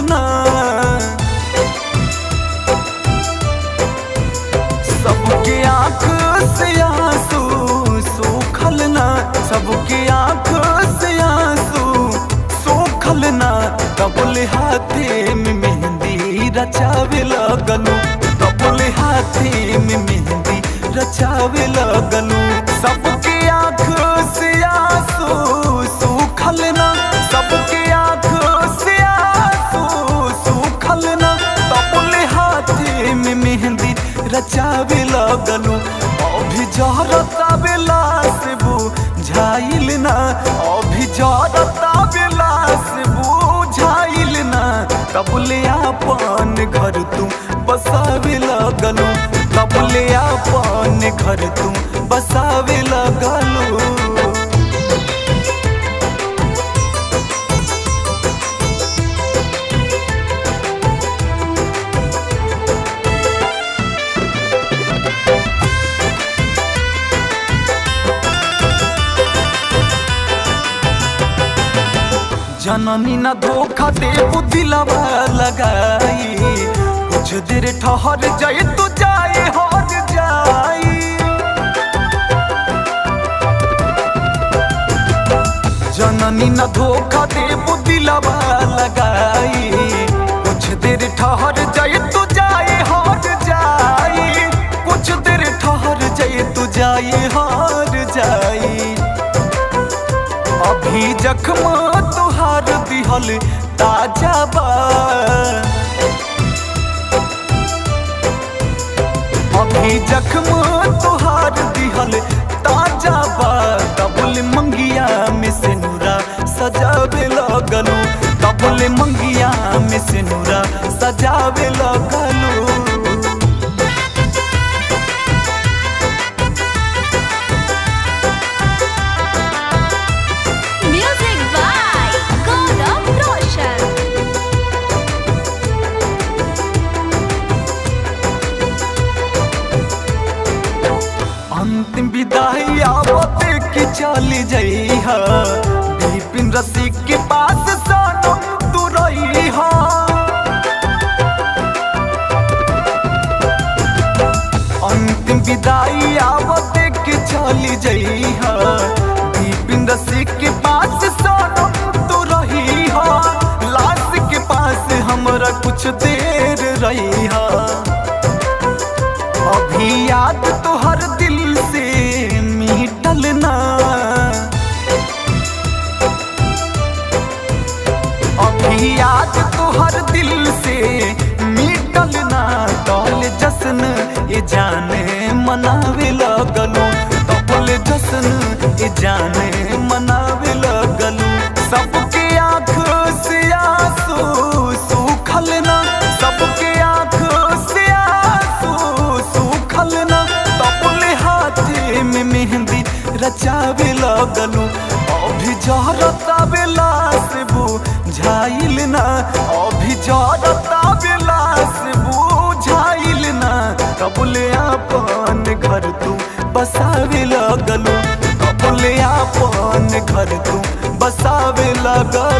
ना। सबके आँख से आंसू सूखल ना, सबके आँख से आंसू सूखल ना। कबले हाथे में मेहंदी रचावे लगलू, कबले हाथे में मेहंदी रचावे लगलू। सबके आँख से आंसू सूखल ना, सबके आँख से आंसू सूखल ना। कबले हाथे में मेहंदी रचावे लगलू। अभी जहरता बेला से बुझाइल ना, अभी जहरता बेला से बुझाइल ना। कबले आपन घर तू बसावे लगलू, कबले आपन घर तू बसावे लगलू। जननी न धोखा दे दिलवा लगाई, कुछ देर ठहर जाए तो जाए हर जाई। जननी न धोखा दे दिलवा लगाई, कुछ देर ठहर जाए तो जाए हर जाई। कुछ देर ठहर जाए तो जाए हर जाई। अभी जख्म तुहार दिहल ताजा बा, अभी जख्म तुहार दिहल ताजा बा। कबल मंगिया में से नूरा सजावे लगलू, कबल मंगिया में से नूरा सजावे लगलू। अंतिम विदाई आवत की चली जइहा, विपिन रसिक के पास सनम तू रहिहा। अंतिम विदाई आवत की चली जइहा, विपिन रसिक के पास सनम तू रहिहा। लाश के पास हमरा कुछ देर रहिहा। अभी याद तो हर दिल से मिटल ना, अभी याद तो हर दिल से मिटल ना। तौल जश्न ये जाने मनावे लगलू, तौल जश्न ये जाने मनावे लगलू। सबके आँख से आंसू सूखल ना, सबके आँख से आंसू सूखल ना। कबले हाथे में मेहंदी रचावे लगलू। अभी जहरता बेला से बुझाइल ना, अभी जहरता बेला से बुझाइल ना। कबले आपन घर तू बसावे लगलू, कबले आपन घर तू बसावे लगलू।